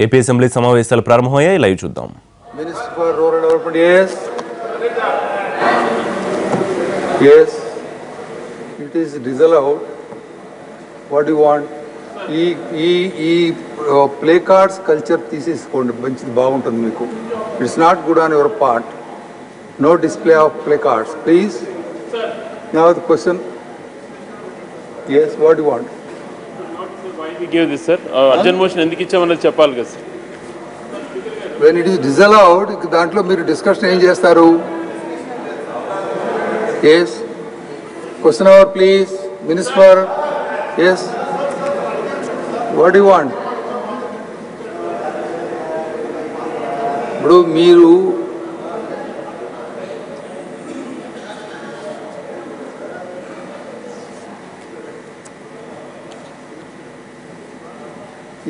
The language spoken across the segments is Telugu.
ఏపీ అసెంబ్లీ సమావేశాలు ప్రారంభమయ్యాయి. లైవ్ చూద్దాం. Minister for rural development. yes it is disallowed. what do you want? ఈ ప్లే కార్డ్స్ కల్చర్ తీసేసుకోండి, మంచిది, బాగుంటుంది మీకు. It's not good on your part. No display of placards please. Now the question. yes what do you want? why we gave this sir? urgent motion ఎందుకు ఇచ్చామన్నది చెప్పాలి కదా sir. when it is disallowed దాంట్లో మీరు డిస్కషన్ ఏం చేస్తారు? yes question over please. minister. yes what do you want? ఇప్పుడు మీరు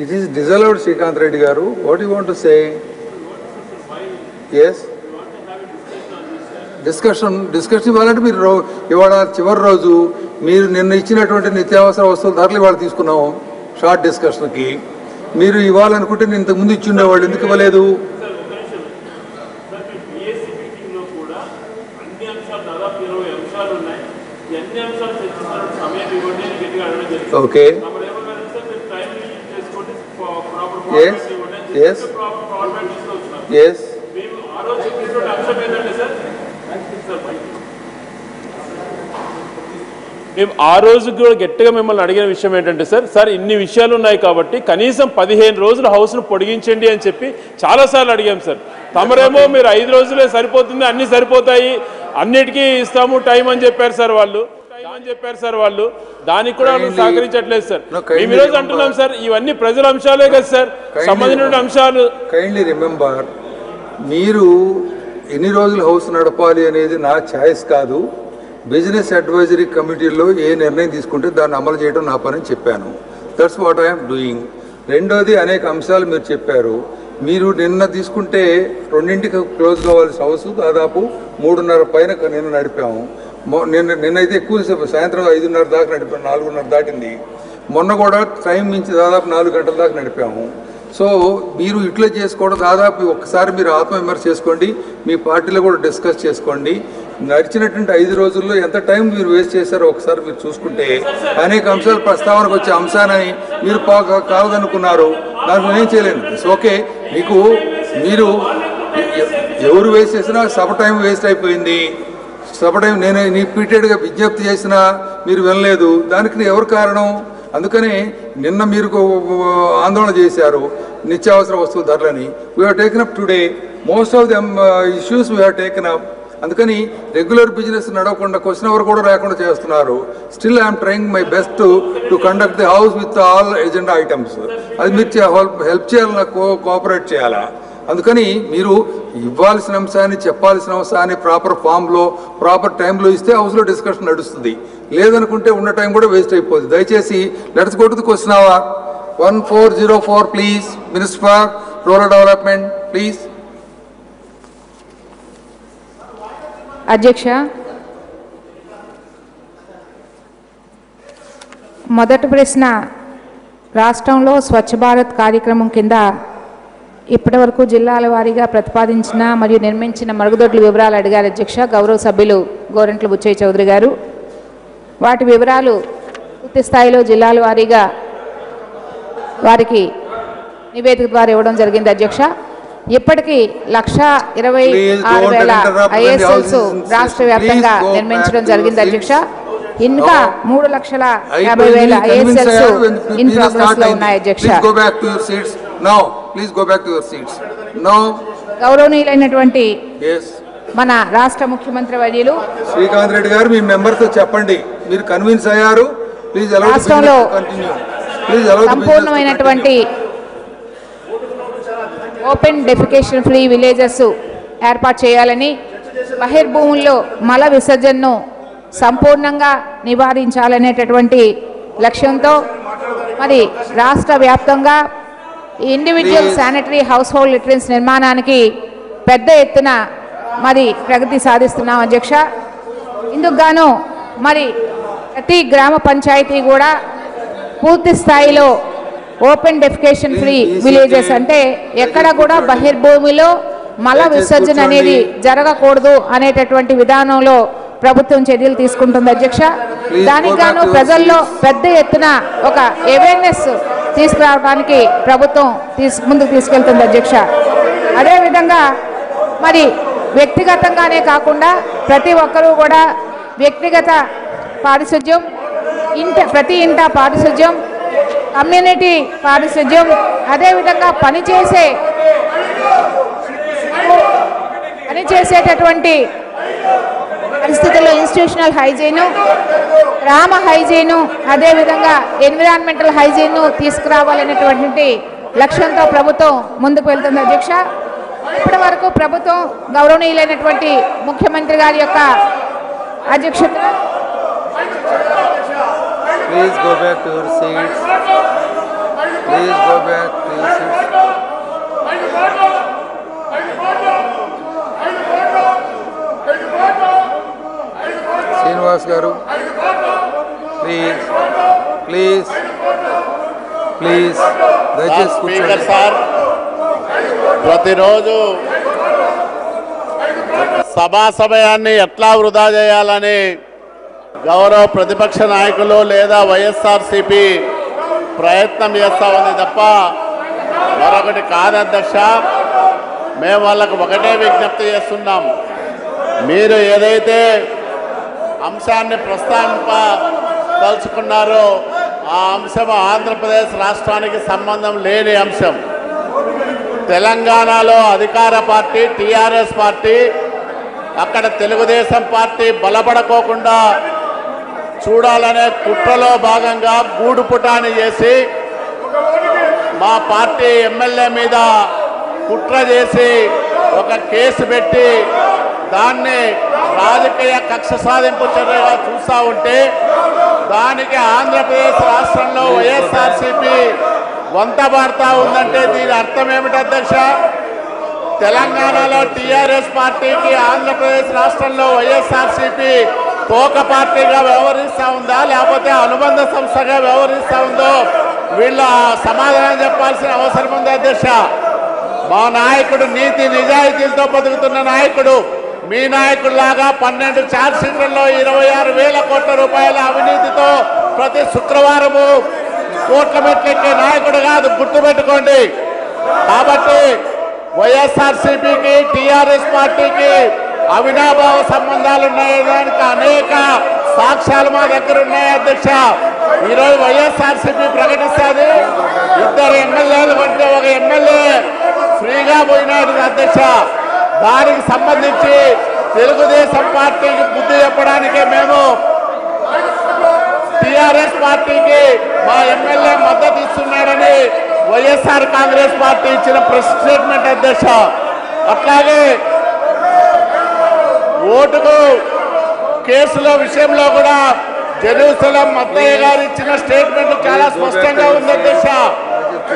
it is disallowed. Srikanth Reddy garu, what do you want to say? yes discussion ఇవ్వాలంటే మీరు ఇవాళ చివరి రోజు మీరు నిన్న ఇచ్చినటువంటి నిత్యావసర వస్తువుల ధరలు ఇవాళ తీసుకున్నాము షార్ట్ డిస్కషన్కి. మీరు ఇవ్వాలనుకుంటే నేను ఇంతకుముందు ఇచ్చి ఉండేవాళ్ళు, ఎందుకు ఇవ్వలేదు? ఓకే ఎస్ ఎస్ ఎస్ మేము ఆ రోజు కూడా గట్టిగా మిమ్మల్ని అడిగిన విషయం ఏంటంటే సార్ ఇన్ని విషయాలు ఉన్నాయి కాబట్టి కనీసం 15 రోజులు హౌస్ను పొడిగించండి అని చెప్పి చాలాసార్లు అడిగాం సార్. తమరేమో మీరు 5 రోజులే సరిపోతుంది, అన్నీ సరిపోతాయి, అన్నిటికీ ఇస్తాము టైం అని చెప్పారు సార్ వాళ్ళు. దానికి కూడా వాళ్ళు సహకరించట్లేదు సార్. మేము ఈరోజు అంటున్నాం సార్, ఇవన్నీ ప్రజల అంశాలే కదా సార్, సంబంధించిన అంశాలు. కైండ్లీ రిమెంబర్, మీరు ఎన్ని రోజులు హౌస్ నడపాలి అనేది నా ఛాయిస్ కాదు. బిజినెస్ అడ్వైజరీ కమిటీలో ఏ నిర్ణయం తీసుకుంటే దాన్ని అమలు చేయడం నా పని చెప్పాను. That's what I'm doing. రెండోది, అనేక అంశాలు మీరు చెప్పారు. మీరు నిన్న తీసుకుంటే 2ంటికి క్లోజ్ కావాల్సిన హౌస్ దాదాపు 3:30 పైన నిన్న నడిపాము. నిన్నైతే ఎక్కువసేపు సాయంత్రం 5:30 దాకా నడిపాము, 4:30 దాటింది. మొన్న కూడా టైం మించి దాదాపు 4 గంటల దాకా నడిపాము. సో మీరు ఇట్లా చేసుకోవడం, దాదాపు ఒక్కసారి మీరు ఆత్మవిమర్శ చేసుకోండి, మీ పార్టీలో కూడా డిస్కస్ చేసుకోండి. నడిచినటువంటి 5 రోజుల్లో ఎంత టైం మీరు వేస్ట్ చేశారో ఒకసారి మీరు చూసుకుంటే అనేక అంశాలు ప్రస్తావనకు వచ్చే అంశాన్ని మీరు కావదనుకున్నారు. దానికి నేనేం చేయలేను. It's okay. మీరు ఎవరు వేస్ట్ చేసినా సభ టైం వేస్ట్ అయిపోయింది. సభ టైం నేను రిపీటెడ్గా విజ్ఞప్తి చేసినా మీరు వినలేదు. దానికి ఎవరు కారణం? అందుకని నిన్న మీరు ఆందోళన చేశారు నిత్యావసర వస్తువుల ధరలని. We have taken up today most of the issues we have taken up. అందుకని రెగ్యులర్ బిజినెస్ నడవకుండా క్వశ్చన్ అవర్ కూడా లేకుండా చేస్తున్నారు. Still I'm trying my best to conduct the house with all agenda items. అది మీరు హెల్ప్ చేయాలి, నాకు కోఆపరేట్ చేయాలా. అందుకని మీరు ఇవ్వాల్సిన అంశాన్ని, చెప్పాల్సిన అంశాన్ని ప్రాపర్ ఫామ్లో ప్రాపర్ టైంలో ఇస్తే హౌస్లో డిస్కషన్ నడుస్తుంది. లేదనుకుంటే ఉన్న టైం కూడా వేస్ట్ అయిపోతుంది. దయచేసి let's go to the question hour. 1404 please. Minister for rural development please. అధ్యక్ష, మొదటి ప్రశ్న, రాష్ట్రంలో స్వచ్ఛ భారత్ కార్యక్రమం కింద ఇప్పటివరకు జిల్లాల వారీగా ప్రతిపాదించిన మరియు నిర్మించిన మరుగుదొడ్ల వివరాలు అడిగారు అధ్యక్ష గౌరవ సభ్యులు గోరంట్ల బుచ్చయ్య చౌదరి గారు. వాటి వివరాలు పూర్తి స్థాయిలో జిల్లాల వారీగా వారికి నివేదిక ద్వారా ఇవ్వడం జరిగింది అధ్యక్ష. ఇప్పటికీ 1,26,000 ఐఎస్ఎల్స్ రాష్ట్ర వ్యాప్తంగా నిర్మించడం జరిగింది అధ్యక్ష. ఇంకా 3,50,000 ఐఎస్ఎల్స్ ఇన్ ప్రోగ్రెస్ లో ఉన్నాయి అధ్యక్ష. గౌరవనీయులైనటువంటి మన రాష్ట్ర ముఖ్యమంత్రి వర్యులు శ్రీకాంత్ రెడ్డి గారు, మీ మెంబర్తో చెప్పండి, మీరు కన్విన్స్ అయ్యారు. ప్లీజ్ రాష్ట్రంలో సంపూర్ణమైనటువంటి ఓపెన్ డెఫికేషన్ ఫ్రీ విలేజెస్ ఏర్పాటు చేయాలని, బహిర్భూముల్లో మల విసర్జనను సంపూర్ణంగా నివారించాలనేటటువంటి లక్ష్యంతో మరి రాష్ట్ర వ్యాప్తంగా ఇండివిజువల్ శానిటరీ హౌస్ హోల్డ్ లిటరెన్స్ నిర్మాణానికి పెద్ద ఎత్తున మరి ప్రగతి సాధిస్తున్నాం అధ్యక్ష. ఇందుకు గాను మరి ప్రతి గ్రామ పంచాయతీ కూడా పూర్తి స్థాయిలో ఓపెన్ డెఫికేషన్ ఫ్రీ విలేజెస్ అంటే ఎక్కడ కూడా బహిర్భూమిలో మల విసర్జన అనేది జరగకూడదు అనేటటువంటి విధానంలో ప్రభుత్వం చర్యలు తీసుకుంటుంది అధ్యక్ష. దానికి గాను ప్రజల్లో పెద్ద ఎత్తున ఒక అవేర్నెస్ తీసుకురావడానికి ప్రభుత్వం ముందుకు తీసుకెళ్తుంది అధ్యక్ష. అదేవిధంగా మరి వ్యక్తిగతంగానే కాకుండా ప్రతి ఒక్కరూ కూడా వ్యక్తిగత పారిశుధ్యం, ప్రతి ఇంట పారిశుధ్యం, కమ్యూనిటీ పారిశుధ్యం, అదేవిధంగా పనిచేసేటటువంటి పరిస్థితుల్లో ఇన్స్టిట్యూషనల్ హైజీను, గ్రామ హైజీను, అదేవిధంగా ఎన్విరాన్మెంటల్ హైజీన్ను తీసుకురావాలనేటువంటి లక్ష్యంతో ప్రభుత్వం ముందుకు వెళ్తుంది అధ్యక్ష. ఇప్పటి వరకు ప్రభుత్వం గౌరవనీయులైనటువంటి ముఖ్యమంత్రి గారి యొక్క అధ్యక్షత. Please go back to your seats. Please go back to your seats. Srinivas గారు, ప్లీజ్ ప్లీజ్ ప్లీజ్ దయచేసి కూర్చోండి. సార్, ప్రతిరోజు సభా సమయాన్ని ఎట్లా వృధా చేయాలని గౌరవ ప్రతిపక్ష నాయకులు లేదా వైఎస్ఆర్సీపీ ప్రయత్నం చేస్తూ ఉంది తప్ప మరొకటి కాదు అధ్యక్ష. మేము వాళ్ళకు ఒకటే విజ్ఞప్తి చేస్తున్నాం. మీరు ఏదైతే అంశాన్ని ప్రస్తావింపదలుచుకున్నారో ఆ అంశం ఆంధ్రప్రదేశ్ రాష్ట్రానికి సంబంధం లేని అంశం. తెలంగాణలో అధికార పార్టీ టీఆర్ఎస్ పార్టీ, అక్కడ తెలుగుదేశం పార్టీ బలపడకోకుండా చూడాలనే కుట్రలో భాగంగా గూడు పుటాని చేసి మా పార్టీ ఎమ్మెల్యే మీద కుట్ర చేసి ఒక కేసు పెట్టి దాన్ని రాజకీయ కక్ష సాధింపు చర్యగా చూస్తూ ఉంటే దానికి ఆంధ్రప్రదేశ్ రాష్ట్రంలో వైఎస్ఆర్సీపీ వంతబాడుతూ ఉందంటే దీని అర్థం ఏమిటి అధ్యక్ష? తెలంగాణలో టీఆర్ఎస్ పార్టీకి ఆంధ్రప్రదేశ్ రాష్ట్రంలో వైఎస్ఆర్సీపీ తోక పార్టీగా వ్యవహరిస్తూ ఉందా, లేకపోతే అనుబంధ సంస్థగా వ్యవహరిస్తూ ఉందో వీళ్ళ సమాధానం చెప్పాల్సిన అవసరం ఉంది అధ్యక్ష. మా నాయకుడు నీతి నిజాయితీలతో బతుకుతున్న నాయకుడు. మీ నాయకుడిలాగా 12 ఛార్జ్షీట్లలో 26,000 కోట్ల రూపాయల అవినీతితో ప్రతి శుక్రవారము కోట్ల మెట్లెక్కే నాయకుడు కాదు, గుర్తుపెట్టుకోండి. కాబట్టి వైఎస్ఆర్సీపీకి టీఆర్ఎస్ పార్టీకి అవినాభావ సంబంధాలు ఉన్నాయడానికి అనేక సాక్ష్యాలు మా దగ్గర ఉన్నాయి అధ్యక్ష. ఈరోజు వైఎస్ఆర్సీపీ ప్రకటిస్తుంది 2 ఎమ్మెల్యేలు అంటే ఒక ఎమ్మెల్యే ఫ్రీగా పోయినాడు అధ్యక్ష. దానికి సంబంధించి తెలుగుదేశం పార్టీకి బుద్ధి చెప్పడానికే మేము టీఆర్ఎస్ పార్టీకి మా ఎమ్మెల్యే మద్దతు ఇస్తున్నాడని వైఎస్ఆర్ కాంగ్రెస్ పార్టీ ఇచ్చిన ప్రెస్ స్టేట్మెంట్ అధ్యక్ష. అట్లాగే ఓటుకు కేసుల విషయంలో కూడా జెరూసలం మత్తయ్య గారు ఇచ్చిన స్టేట్మెంట్ చాలా స్పష్టంగా ఉంది అధ్యక్ష.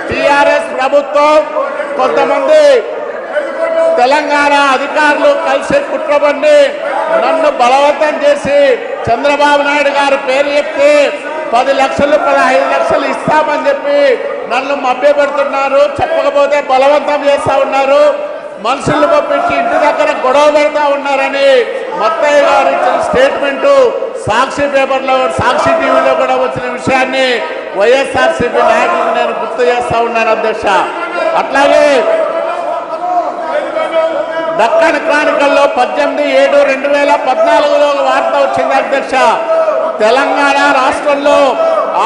టీఆర్ఎస్ ప్రభుత్వం కొంతమంది తెలంగాణ అధికారులు కలిసి కుట్రబడి నన్ను బలవంతం చేసి చంద్రబాబు నాయుడు గారి పేరు చెప్తే 10 లక్షలు 15 లక్షలు ఇస్తామని చెప్పి నన్ను మభ్యపెడుతున్నారు. చెప్పకపోతే బలవంతం చేస్తూ ఉన్నారు. మనుషులు పంపించి ఇంటి దగ్గర గొడవ పెడతా ఉన్నారని మత్తయ్య గారు ఇచ్చిన స్టేట్మెంటు సాక్షి పేపర్లో, సాక్షి టీవీలో కూడా వచ్చిన విషయాన్ని వైఎస్ఆర్సీపీ నాయకులకు నేను గుర్తు చేస్తూ ఉన్నాను అధ్యక్ష. అట్లాగే దక్కన్ క్రానికల్లో 18/7/2014లో వార్త వచ్చింది అధ్యక్ష. తెలంగాణ రాష్ట్రంలో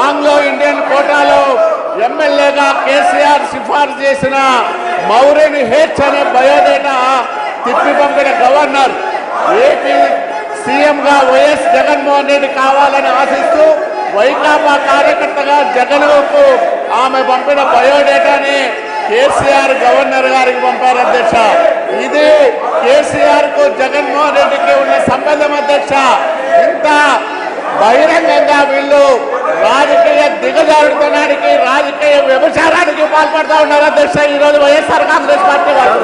ఆంగ్లో ఇండియన్ కోటాలో ఎమ్మెల్యేగా కేసీఆర్ సిఫార్సు చేసిన మౌరిని హెచ్ అనే బయోడేటా తిప్పి పంపిన గవర్నర్ ఏపీ సీఎంగా వైఎస్ జగన్మోహన్ రెడ్డి కావాలని ఆశిస్తూ వైకాపా కార్యకర్తగా జగన్కు ఆమె పంపిన బయోడేటాని కేసీఆర్ గవర్నర్ గారికి పంపారు అధ్యక్ష. ఇది కేసీఆర్ కు జగన్మోహన్ రెడ్డికి ఉన్న సంబంధం అధ్యక్ష. ఇంత బహిరంగంగా వీళ్ళు రాజకీయ దిగజారుతనానికి, రాజకీయ వ్యభిచారానికి పాల్పడుతూ ఉన్నారు అధ్యక్ష. ఈరోజు వైఎస్ఆర్ కాంగ్రెస్ పార్టీ వాళ్ళు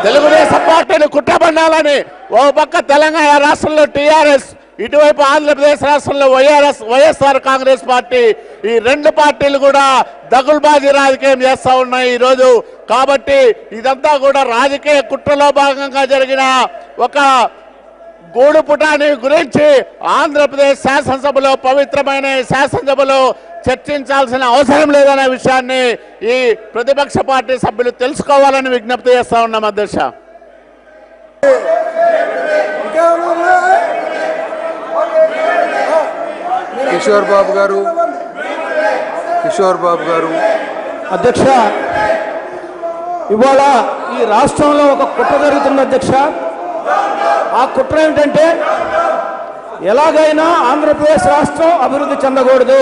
తెలుగుదేశం పార్టీని కుట్రబడాలని ఓ పక్క తెలంగాణ రాష్ట్రంలో టీఆర్ఎస్ ఇటువైపు ఆంధ్రప్రదేశ్ రాష్ట్రంలో వైఎస్ఆర్ కాంగ్రెస్ పార్టీ, ఈ రెండు పార్టీలు కూడా దగుల్బాజీ రాజకీయం చేస్తూ ఉన్నాయి ఈరోజు. కాబట్టి ఇదంతా కూడా రాజకీయ కుట్రలో భాగంగా జరిగిన ఒక గూడు పుటాని గురించి ఆంధ్రప్రదేశ్ శాసనసభలో, పవిత్రమైన శాసనసభలో చర్చించాల్సిన అవసరం లేదనే విషయాన్ని ఈ ప్రతిపక్ష పార్టీ సభ్యులు తెలుసుకోవాలని విజ్ఞప్తి చేస్తా ఉన్నాం అధ్యక్ష. కిషోర్ బాబు గారు. అధ్యక్ష, ఇవాళ ఈ రాష్ట్రంలో ఒక కుట్ర జరుగుతుంది అధ్యక్ష. ఆ కుట్ర ఏంటంటే ఎలాగైనా ఆంధ్రప్రదేశ్ రాష్ట్రం అభివృద్ధి చెందకూడదు,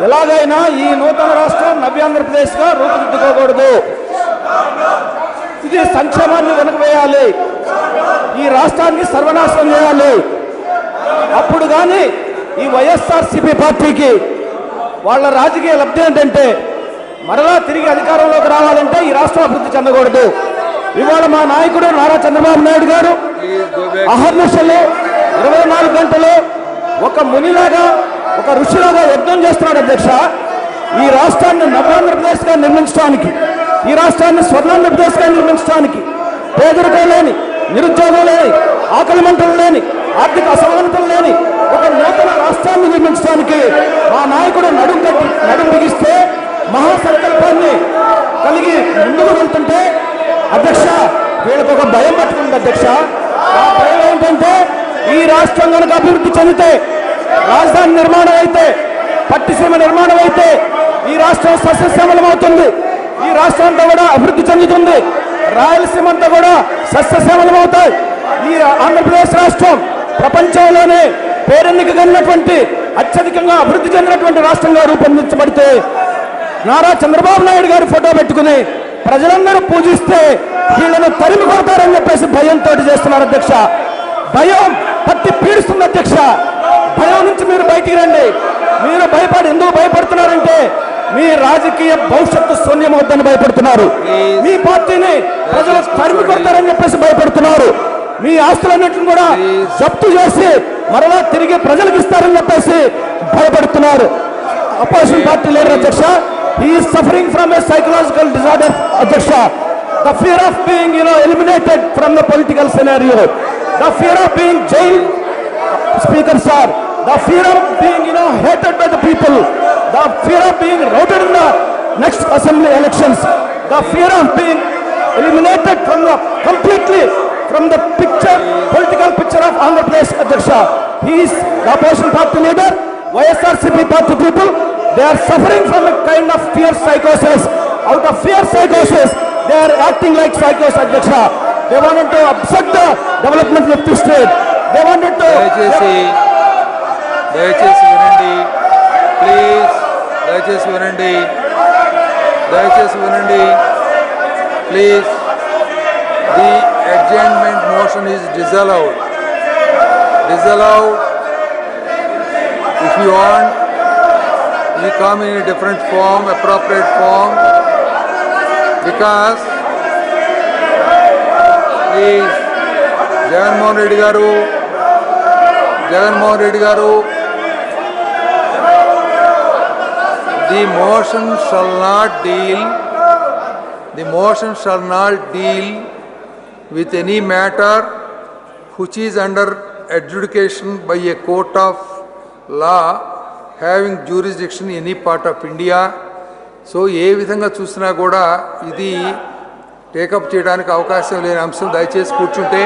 ఎలాగైనా ఈ నూతన రాష్ట్రం నవ్యాంధ్రప్రదేశ్గా రూపుదిద్దుకోకూడదు, ఇది సంక్షేమాన్ని వెనకవేయాలి, ఈ రాష్ట్రాన్ని సర్వనాశనం చేయాలి. అప్పుడు కానీ ఈ వైఎస్ఆర్సీపీ పార్టీకి వాళ్ళ రాజకీయ లబ్ధి ఏంటంటే మరలా తిరిగి అధికారంలోకి రావాలంటే ఈ రాష్ట్రం అభివృద్ధి చెందకూడదు. ఇవాళ మా నాయకుడు నారా చంద్రబాబు నాయుడు గారు అహర్నిశలు 24 గంటలు ఒక మునిలాగా, ఒక ఋషిలాగా యజ్ఞం చేస్తున్నాడు అధ్యక్ష. ఈ రాష్ట్రాన్ని నవ్యాంధ్రప్రదేశ్గా నిర్మించడానికి, ఈ రాష్ట్రాన్ని స్వర్ణాంధ్రప్రదేశ్గా నిర్మించడానికి, పేదరికం లేని, నిరుద్యోగం లేని, ఆకలి మంటలు లేని, ఆర్థిక అసమానతలు లేని ఒక నూతన రాష్ట్రాన్ని నిర్మించడానికి మా నాయకుడు నడుం బిగిస్తే, మహాసంకల్పాన్ని కలిగి ముందుకు వెళ్తుంటే అధ్యక్ష వీళ్ళకి ఒక భయం పట్టుకుంది అధ్యక్ష. ఆ భయం ఏంటంటే ఈ రాష్ట్రం కనుక అభివృద్ధి చెందితే, రాజధాని నిర్మాణం అయితే, పట్టిసీమ నిర్మాణం అయితే ఈ రాష్ట్రం సస్యశ్యామలం అవుతుంది, ఈ రాష్ట్రం అంతా కూడా అభివృద్ధి చెందుతుంది, రాయలసీమ అంతా కూడా సస్యశ్యామలం అవుతాయి. ఈ ఆంధ్రప్రదేశ్ రాష్ట్రం ప్రపంచంలోనే పేరెన్నికగలిగినటువంటి అత్యధికంగా అభివృద్ధి చెందినటువంటి రాష్ట్రంగా రూపొందించబడితే నారా చంద్రబాబు నాయుడు గారి ఫోటో పెట్టుకుని ప్రజలందరూ పూజిస్తే వీళ్ళను తరిమి కొడతారని చెప్పేసి భయంతో చేస్తున్నారు అధ్యక్ష. భయం పట్టి పీడిస్తుంది అధ్యక్ష. భయం నుంచి మీరు బయటికి రండి. మీరు ఎందుకు భయపడుతున్నారంటే మీ రాజకీయ భవిష్యత్తు శూన్యమవుద్దని భయపడుతున్నారు. మీ పార్టీని ప్రజలు తరిమి కొడతారని చెప్పేసి భయపడుతున్నారు. మీ ఆస్తులన్నింటిని కూడా జప్తు చేసి మరలా తిరిగి ప్రజలకు ఇస్తారని చెప్పేసి భయపడుతున్నారు. అపోజిషన్ పార్టీ లీడర్ అధ్యక్ష, he is suffering from a psychological disorder అధ్యక్ష. The fear of being eliminated from the political scenario, the fear of being jailed, speaker sir, the fear of being hated by the people, the fear of being routed in the next assembly elections, the fear of being eliminated completely from the political picture of Andhra Pradesh Adyaksha. He is the opposition party leader. YSRCP party people, they are suffering from a kind of fear psychosis. Out of fear psychosis, they are acting like psychos Adyaksha. They wanted to upset the development of the state. They wanted to... దయచేసి వినండి ప్లీజ్, దయచేసి వినండి please. The adjournment motion is disallowed. If you want, you come in a different form, appropriate form, because please, Jagannath Reddy garu, the motion shall not deal with any matter which is under adjudication by a court of law having jurisdiction in any part of India. So ఏ విధంగా చూసినా కూడా ఇది టేకప్ చేయడానికి అవకాశం లేని అంశం. దయచేసి కూర్చుంటే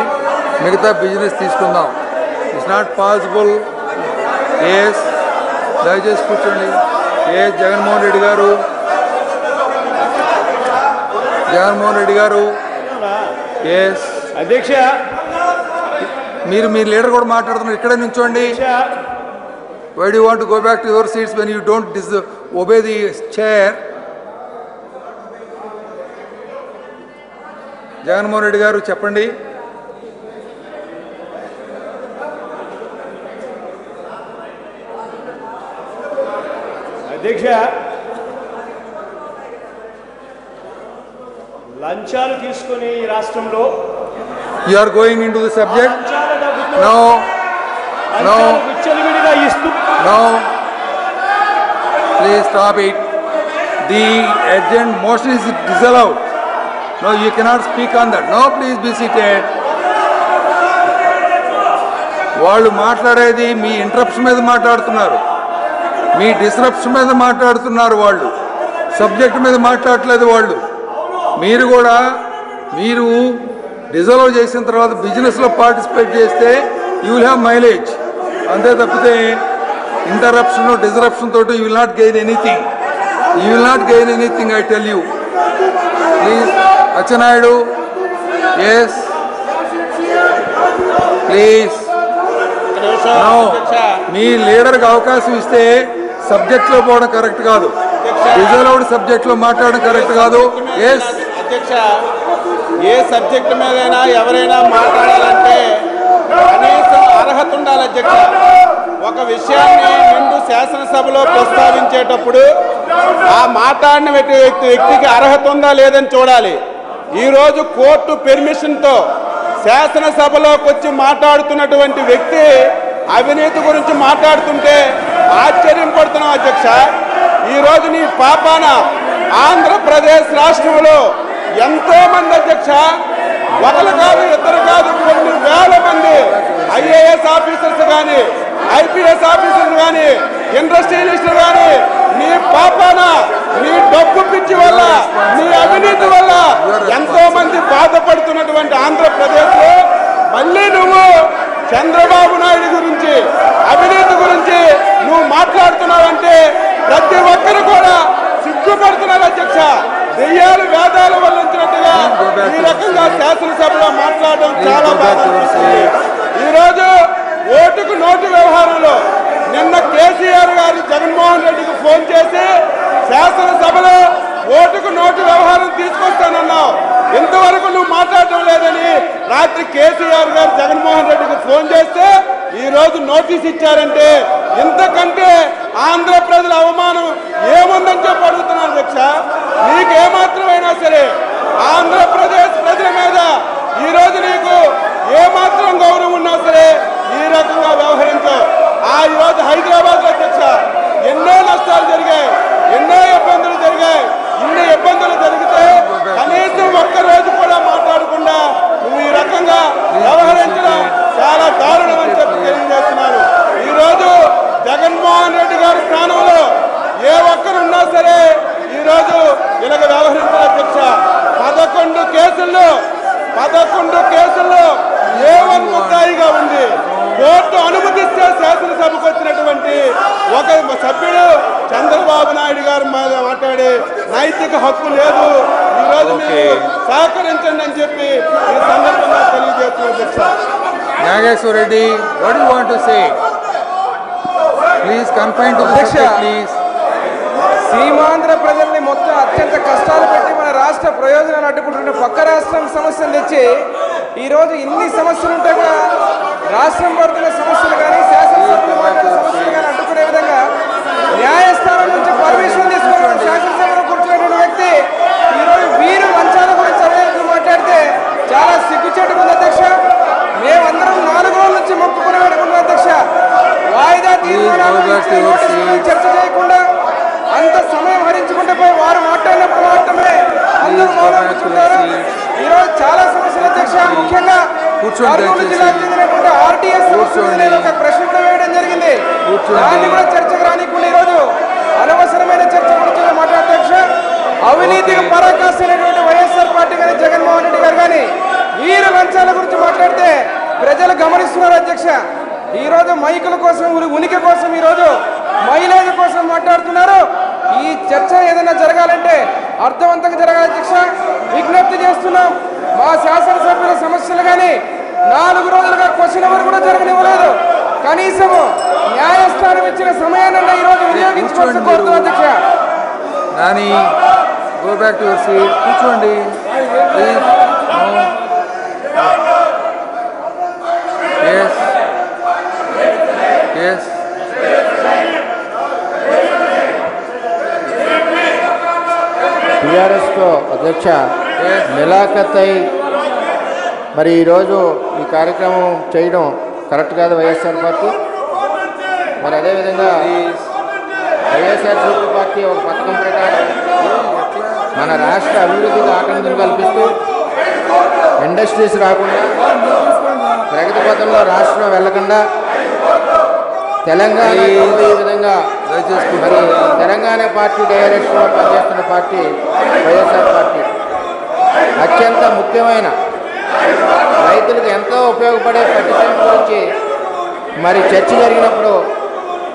మిగతా బిజినెస్ తీసుకుందాం. It's not possible. ఎస్, దయచేసి కూర్చోండి. జగన్మోహన్ రెడ్డి గారు ఎస్ అధ్యక్ష, మీరు లీడర్ కూడా మాట్లాడుతున్నారు. ఇక్కడే నుంచోండి. Why do you want to go back to your seats when you don't obey the chair? Jaganmohan Reddy గారు చెప్పండి. అధ్యక్ష, లంచాలు తీసుకుని ఈ రాష్ట్రంలో You are going into the subject now. విచ్చలవిడిగా ఇస్తూ No. Please stop it. The urgent motion is disallowed. No, you cannot speak on that. No, please be seated. వాళ్ళు మాట్లాడేది మీ ఇంటరప్షన్ మీద మాట్లాడుతున్నారు, మీ డిస్రప్షన్ మీద మాట్లాడుతున్నారు. వాళ్ళు సబ్జెక్ట్ మీద మాట్లాడట్లేదు. వాళ్ళు మీరు డిజాల్వ్ చేసిన తర్వాత బిజినెస్లో పార్టిసిపేట్ చేస్తే యూ విల్ హ్యావ్ మైలేజ్. అంతే తప్పితే ఇంటరప్షన్ డిజరప్షన్ తోటి you will not gain anything. You will not gain anything, I tell you. Please Atchannaidu, yes please. మీ లీడర్కి అవకాశం ఇస్తే సబ్జెక్ట్లో పోవడం కరెక్ట్ కాదు, రిజర్వ్డ్ సబ్జెక్ట్లో మాట్లాడడం కరెక్ట్ కాదు. ఎస్ అధ్యక్ష, ఏ సబ్జెక్టు మీదైనా ఎవరైనా మాట్లాడాలంటే కనీసం అర్హత ఉండాలి అధ్యక్ష. ఒక విషయాన్ని నిండు శాసనసభలో ప్రస్తావించేటప్పుడు ఆ మాట్లాడిన వ్యక్తికి అర్హత ఉందా లేదని చూడాలి. ఈరోజు కోర్టు పెర్మిషన్తో శాసనసభలోకి వచ్చి మాట్లాడుతున్నటువంటి వ్యక్తి అవినీతి గురించి మాట్లాడుతుంటే ఆశ్చర్యం పడుతున్నాం అధ్యక్ష. ఈరోజు నీ పాపాన ఆంధ్రప్రదేశ్ రాష్ట్రంలో ఎంతో మంది అధ్యక్ష, ఒకరు కాదు ఇద్దరు కాదు కొన్ని వేల మంది ఐఏఎస్ ఆఫీసర్స్ కానీ ఐపీఎస్ ఆఫీసర్స్ కానీ ఇండస్ట్రియలిస్టులు కానీ నీ పాపాన నీ డబ్బు పిచ్చి వల్ల నీ అవినీతి వల్ల ఎంతో మంది బాధపడుతున్నటువంటి ఆంధ్రప్రదేశ్ లో మళ్ళీ నువ్వు చంద్రబాబు నాయుడు గురించి అవినీతి గురించి నువ్వు మాట్లాడుతున్నావంటే ప్రతి ఒక్కరు కూడా సిగ్గుపడుతున్నారు అధ్యక్ష. దెయ్యాలు వేదాలు వల్లించినట్టుగా ఈ రకంగా శాసనసభలో మాట్లాడడం చాలా బాగా అనిపిస్తుంది. ఈరోజు ఓటుకు నోటు వ్యవహారంలో నిన్న కేసీఆర్ గారు జగన్మోహన్ రెడ్డికి ఫోన్ చేసి శాసనసభలో ఓటుకు నోటు వ్యవహారం తీసుకొస్తానన్నావు, ఇంతవరకు నువ్వు మాట్లాడటం లేదని రాత్రి కేసీఆర్ గారు జగన్మోహన్ రెడ్డికి ఫోన్ చేస్తే ఈ రోజు నోటీస్ ఇచ్చారంటే ఇంతకంటే ఆంధ్ర ప్రజల అవమానం ఏముందని చెప్పి అడుగుతున్నాను అధ్యక్ష. నీకేమాత్రమైనా సరే ఆంధ్రప్రదేశ్ ప్రజల మీద ఈ రోజు నీకు ఏమాత్రం గౌరవం ఉన్నా సరే ఈ రకంగా వ్యవహరించావు. ఈ రోజు హైదరాబాద్ లో అధ్యక్ష ఎన్నో నష్టాలు జరిగాయి, ఎన్నో ఇబ్బందులు జరిగాయి. ఇన్ని ఇబ్బందులు జరిగితే కనీసం ఒక్కరోజు కూడా మాట్లాడకుండా నువ్వు ఈ రకంగా వ్యవహరించడం చాలా దారుణం అని చెప్పి తెలియజేస్తున్నారు. ఈ రోజు జగన్మోహన్ రెడ్డి గారి స్థానంలో ఏ ఒక్కరున్నా సరే ఈ రోజు ఇలాగ వ్యవహరించారు అధ్యక్ష. 11 కేసుల్లో ఏ1 ముద్దాయిగా ఉంది. కోర్టు అనుమతిస్తే శాసనసభకు వచ్చినటువంటి ఒక సభ్యుడు చంద్రబాబు నాయుడు గారు మాట్లాడే నైతిక హక్కు లేదు. ఈ రోజు మీరు సహకరించండి అని చెప్పి ఈ సందర్భంగా తెలియజేస్తున్నారు అధ్యక్ష. Nageswara Reddy, what do you want to say? Please confine to the subject, please. Seemandhra ప్రజల్ని మొత్తం అత్యంత కష్టాలు పెట్టి మన రాష్ట్ర ప్రయోజనాలు అడ్డుకుంటున్న పక్క రాష్ట్రం సమస్యలు తెచ్చి ఈరోజు ఇన్ని సమస్యలు ఉంటే కూడా రాష్ట్రం పడుతున్న సమస్యలు కానీ శాసనసభలో పడుతున్న సమస్యలు కానీ అడ్డుకునే విధంగా న్యాయస్థానం నుంచి పర్మిషన్ తీసుకుని శాసనసభలో కూర్చున్నటువంటి వ్యక్తి ఈరోజు వీరు లంచాల గురించి అవినీతి మాట్లాడితే చాలా సిగ్గుచేటుగా ఉంది అధ్యక్ష. మేమందరం 4 రోజుల నుంచి మొక్కుకుని పెట్టుకున్నాం అధ్యక్ష. వాయిదా తీర్మానాలు చర్చ చేయకుండా అంత సమయం హరించుకుంటే పోయి వారు మాట్లాడినప్పుడు మాత్రమే అందరూ మౌనంగా. ఈరోజు చాలా సమస్యలు అధ్యక్ష, ముఖ్యంగా కర్నూలు జిల్లాకు చెందినటువంటి ఆర్టీఎస్ సమస్యలు ఒక ప్రశ్న వేయడం జరిగింది. దాన్ని కూడా చర్చకు రానికుండా ఈరోజు అనవసరమైన చర్చ గురించి మాట్లాడే అధ్యక్ష. అవినీతికి పరాకాష్ఠైనటువంటి వైఎస్ఆర్ పార్టీ కానీ జగన్మోహన్ రెడ్డి గారు కానీ వీరు లంచాల గురించి మాట్లాడితే ప్రజలు గమనిస్తున్నారు అధ్యక్ష. ఈరోజు మైకుల కోసం ఉనికి కోసం ఈరోజు మైలేజ్ కోసం మాట్లాడుతున్నారు. ఈ చర్చ ఏదైనా జరగాలంటే అర్థవంతంగా జరగాలి అధ్యక్ష. విజ్ఞప్తి చేస్తున్నాం, మా శాసనసభ్యుల సమస్యలు కానీ 4 రోజులుగా క్వశ్చన్ అవర్ కూడా జరగనివ్వలేదు. కనీసము న్యాయస్థానం ఇచ్చిన సమయాన్ని ఈరోజు వినియోగించుకోవాల్సి కోరుతున్నాం అధ్యక్ష. Nani, go back to your seat. కూర్చోండి please. Yes. Yes. టీఆర్ఎస్తో అధ్యక్ష నిలాఖతై మరి ఈరోజు ఈ కార్యక్రమం చేయడం కరెక్ట్ కాదు వైఎస్ఆర్ పార్టీ. మరి అదేవిధంగా వైఎస్ఆర్సీపీ పార్టీ ఒక పథకం ప్రకారం మన రాష్ట్ర అభివృద్ధికి ఆటంకం కల్పిస్తూ ఇండస్ట్రీస్ రాకుండా ప్రగతి పథంలో రాష్ట్రం వెళ్లకుండా తెలంగాణ ఈ విధంగా మరి తెలంగాణ పార్టీ డైరెక్షన్లో పనిచేస్తున్న పార్టీ వైఎస్ఆర్ పార్టీ. అత్యంత ముఖ్యమైన రైతులకు ఎంతో ఉపయోగపడే పథకం గురించి మరి చర్చ జరిగినప్పుడు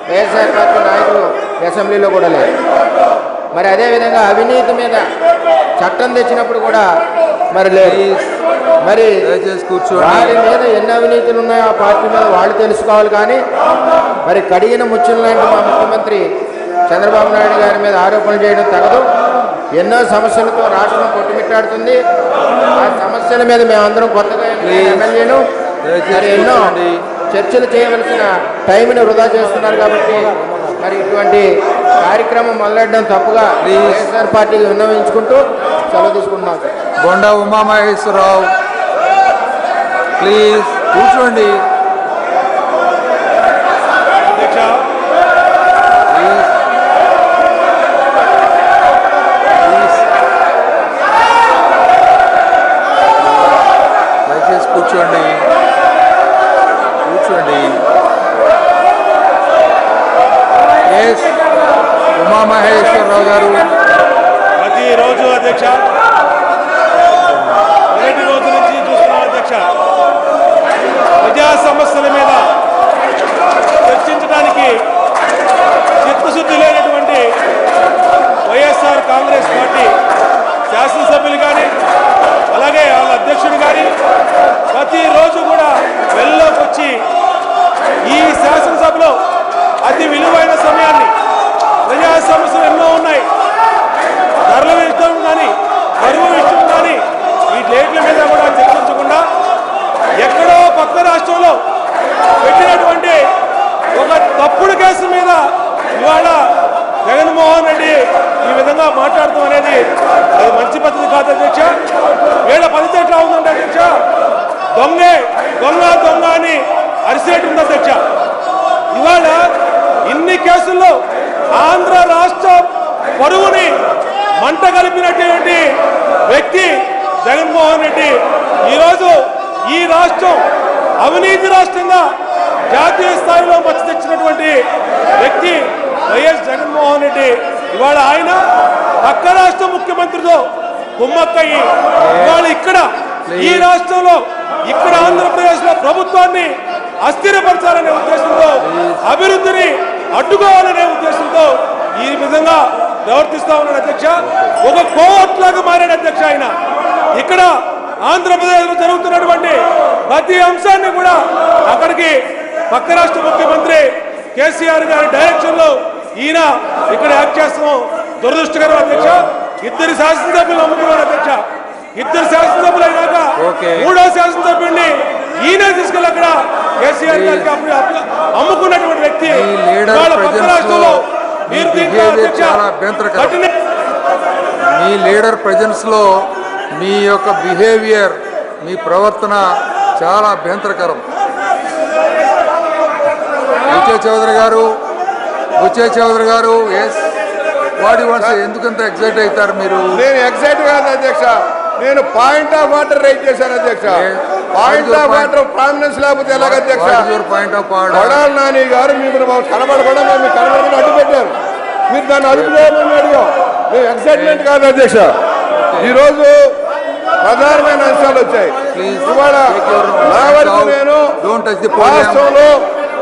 వైఎస్ఆర్ పార్టీ నాయకులు అసెంబ్లీలో కూడా లేదు. మరి అదేవిధంగా అవినీతి మీద చట్టం తెచ్చినప్పుడు కూడా మరి లేదు. మరి వారి మీద ఎన్ని అవినీతులు ఉన్నాయో ఆ పార్టీ మీద వాళ్ళు తెలుసుకోవాలి. కానీ మరి కడిగిన ముచ్చులు లాంటి మా ముఖ్యమంత్రి చంద్రబాబు నాయుడు గారి మీద ఆరోపణలు చేయడం తగదు. ఎన్నో సమస్యలతో రాష్ట్రం కొట్టుమిట్టాడుతుంది. ఆ సమస్యల మీద మేమందరం కొత్తగా ఎమ్మెల్యేను మరి ఎన్నో చర్చలు చేయవలసిన టైంని వృధా చేస్తున్నారు. కాబట్టి మరి ఇటువంటి కార్యక్రమం మొదలెట్టడం తప్పుగా వైఎస్ఆర్ పార్టీకి విన్నవించుకుంటూ సెలవు తీసుకుంటున్నాం. బొండా ఉమామహేశ్వరరావు ప్లీజ్ కూర్చోండి. దయచేసి కూర్చోండి. ఎస్ ఉమామహేశ్వరరావు గారు. ప్రతిరోజు అధ్యక్ష, మొదటి రోజు నుంచి చూస్తున్నాం అధ్యక్ష, ప్రజా సమస్యల మీద చర్చించడానికి చిత్తశుద్ధి లేనటువంటి వైఎస్ఆర్ కాంగ్రెస్ పార్టీ శాసనసభ్యులు కానీ అలాగే వాళ్ళ అధ్యక్షుడు కానీ ప్రతిరోజు కూడా వెల్లోకి వచ్చి ఈ శాసనసభలో అతి విలువైన సమయాన్ని, ప్రజా సమస్యలు ఎన్నో ఉన్నాయి, ధరల విషయం కానీ కరువు విషయం కానీ వీటిల మీద కూడా చర్చించకుండా ఎక్కడో పక్క రాష్ట్రంలో పెట్టినటువంటి ఒక తప్పుడు కేసు మీద ఇవాళ జగన్మోహన్ రెడ్డి ఈ విధంగా మాట్లాడటం అనేది అది మంచి పద్ధతి కాదు అధ్యక్ష. వీళ్ళ పద్ధతి ఎట్లా ఉందంటే అధ్యక్ష, దొంగ అని అరిసేటు ఉంది అధ్యక్ష. ఇవాళ ఇన్ని కేసుల్లో ఆంధ్ర రాష్ట్ర పరువుని మంట కలిపినటువంటి వ్యక్తి జగన్మోహన్ రెడ్డి. ఈరోజు ఈ రాష్ట్రం అవినీతి రాష్ట్రంగా జాతీయ స్థాయిలో మచ్చ తెచ్చినటువంటి వ్యక్తి వైఎస్ జగన్మోహన్ రెడ్డి. ఇవాళ ఆయన పక్క రాష్ట్ర ముఖ్యమంత్రితో కుమ్మక్కయ్యి ఇవాళ ఇక్కడ ఈ రాష్ట్రంలో ఇక్కడ ఆంధ్రప్రదేశ్లో ప్రభుత్వాన్ని అస్థిరపరచాలనే ఉద్దేశంతో, అభివృద్ధిని అడ్డుకోవాలనే ఉద్దేశంతో ఈ విధంగా ప్రవర్తిస్తా ఉన్నాడు అధ్యక్ష. ఒక కోర్టులాగా మారాడు అధ్యక్ష ఆయన. ఇక్కడ ఆంధ్రప్రదేశ్లో జరుగుతున్నటువంటి ప్రతి అంశాన్ని కూడా అక్కడికి పక్క రాష్ట్ర ముఖ్యమంత్రి కేసీఆర్ గారి డైరెక్షన్ లో ఈయన ఇక్కడ యాక్ట్ చేస్తాం. దురదృష్టకరం అధ్యక్ష. ఇద్దరు శాసనసభ్యులు అమ్ముకున్నారు అధ్యక్ష. ఇద్దరు శాసనసభ్యులు అయినాక మూడో శాసనసభ్యుడిని ఈయనే తీసుకెళ్ళి అక్కడ కేసీఆర్ గారికి అమ్ముకున్నటువంటి వ్యక్తి పక్క రాష్ట్రంలో మీరు మీ లీడర్ ప్రెజెన్స్ లో మీ యొక్క బిహేవియర్, మీ ప్రవర్తన చాలా అభ్యంతరకరం. బుచ్చే చౌదరి గారు ఎస్ వాడి వాట్స్ ఎందుకంత ఎగ్జైట్ అవుతారు మీరు? నేను ఎగ్జైట్ కాదు అధ్యక్ష, నేను పాయింట్ ఆఫ్ ఆర్డర్ రైట్ చేశాను అధ్యక్ష. పాయింట్ ఆఫ్ ఆర్డర్ ప్రామినెన్స్ లేకపోతే ఎలాగ అధ్యక్ష? Point of order Kodali Nani గారు మీకు కనబడకుండా మేము కనబడకుండా అడ్డు పెట్టారు. మీరు దాన్ని అదుపు చేయమని అడిగాం. మేము ఎక్సైట్మెంట్ కాదు అధ్యక్ష. ఈరోజు ప్రధానమైన అంశాలు వచ్చాయి. ఇవాళ నా వరకు నేను రాష్ట్రంలో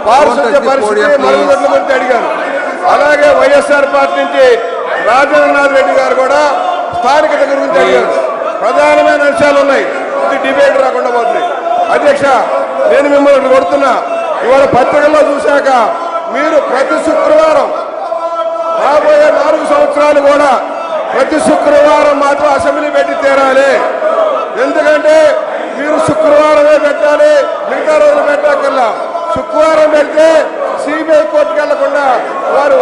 పారిశుద్ధ్య పరిస్థితి మరుగుదొడ్ల గురించి అడిగాను. అలాగే వైఎస్ఆర్ పార్టీ నుంచి రాజేంద్రనాథ్ రెడ్డి గారు కూడా స్థానికత గురించి అడిగారు. ప్రధానమైన అంశాలు ఉన్నాయి. ఇది డిబేట్ రాకుండా పోతుంది అధ్యక్ష. నేను మిమ్మల్ని కొడుతున్నా. ఇవాళ పత్రికల్లో చూశాక మీరు ప్రతి శుక్రవారం రాబోయే 4 సంవత్సరాలు కూడా ప్రతి శుక్రవారం మాత్రం అసెంబ్లీ పెట్టి తీరాలి. ఎందుకంటే మీరు శుక్రవారమే పెట్టాలి, మిగతా రోజులు పెట్టక్కర్లా. శుక్రవారం పెడితే సిబిఐ కోర్టుకు వెళ్లకుండా వారు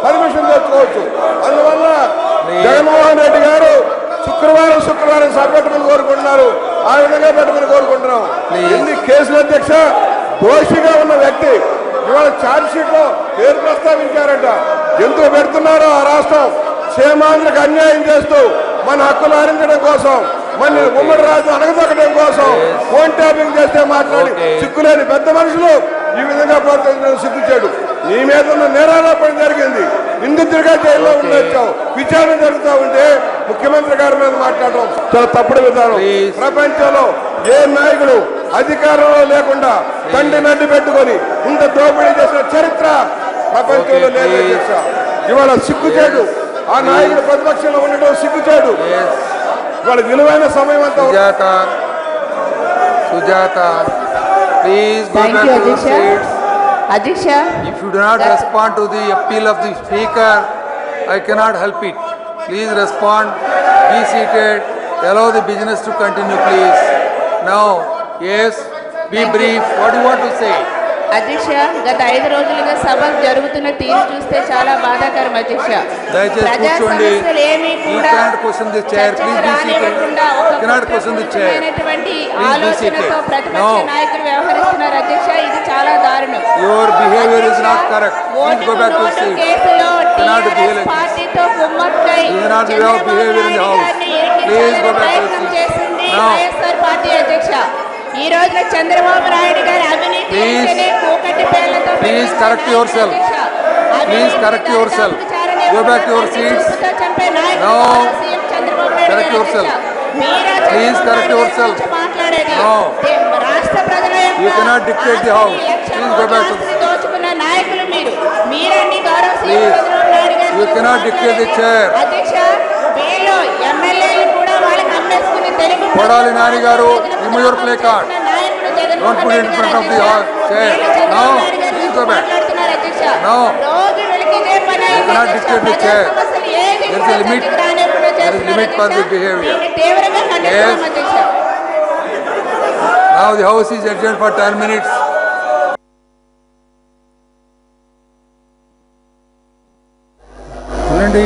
పర్మిషన్ తెచ్చుకోవచ్చు. అందువల్ల జగన్మోహన్ రెడ్డి గారు శుక్రవారం సభ పెట్టుకుని కోరుకుంటున్నారు. ఆ విధంగా పెట్టుకుని కోరుకుంటున్నాం. ఎన్ని కేసులు అధ్యక్ష? దోషిగా ఉన్న వ్యక్తి ఇవాళ ఛార్జ్ షీట్ లో పేరు ప్రస్తావించారట. ఎందుకు పెడుతున్నారో ఆ రాష్ట్రం క్షేమాంధ్రకు అన్యాయం చేస్తూ మన హక్కులు హరించడం కోసం, మన ఉమ్మడి రాజ్యం అణగదొక్కడం కోసం ఫోన్ ట్యాపింగ్ చేస్తే మాట్లాడి సిగ్గులేని పెద్ద మనుషులు ఈ విధంగా ప్రోత్సహించడం సిగ్గుచేడు. నీ మీద ఉన్న నేరారోపణ జరిగింది, నిందితుడిగా జైల్లో ఉండొచ్చావు, విచారణ జరుగుతూ ఉంటే ముఖ్యమంత్రి గారి మీద మాట్లాడడం చాలా తప్పుడు విధానం. ప్రపంచంలో ఏ నాయకుడు అధికారంలో లేకుండా తండ్రి నడ్డి పెట్టుకొని ఇంత దోపిడీ చేసిన చరిత్ర ప్రపంచంలో లేదు అధ్యక్ష. ఇవాళ సిగ్గుచేడు, ఆ నాయకుడు ప్రతిపక్షంలో ఉండడం సిగ్గుచేడు. ఇవాళ విలువైన సమయం అంతా. Sujatha please go back to your seats. Adhiksha, If you do not respond to the appeal of the speaker, I cannot help it. Please respond, be seated, allow the business to continue, please. Now, yes, be brief. What do you want to say? అధ్యక్ష, గత 5 రోజులుగా సభ జరుగుతున్న తీరు చూస్తే చాలా బాధాకరం అధ్యక్ష. ప్రజా సమస్యలు ఏమీ కూడా చర్చకు రానివ్వకుండా ఒక కుట్రపూరితమైనటువంటి ఆలోచనతో ప్రతిపక్ష నాయకులు వ్యవహరిస్తున్నారు అధ్యక్ష. ఇది చాలా దారుణం. Your behavior is not correct. Please go back to your seat. కేసులో టీఆర్ఎస్ పార్టీతో కుమ్మక్కై చంద్రబాబు నాయుడు గారిని ఇరికించాలని ప్రయత్నం చేసింది వైఎస్ఆర్ పార్టీ అధ్యక్ష. ఈ రోజున చంద్రబాబు నాయుడు గారి అవినీతి కూకటి పేర్లతో Please correct yourself. Please correct yourself. Go back to your seats. No. Correct yourself. Please correct yourself. No. You cannot dictate the house. Please go back to the దోచుకున్న నాయకులు మీరు. మీరండి గౌరవ Please. You cannot dictate the chair. అధ్యక్ష, వీళ్ళు ఎమ్మెల్యేలు కూడా వాళ్ళకి అమ్మేసుకుని Telugu Kodali Nani garu, remove your placard. Don't put it in front of the chair. No. Please go back. No. You cannot dictate the chair. There is a limit. There is a limit for the behavior. Yes. Now the house is adjourned for 10 minutes. చూడండి.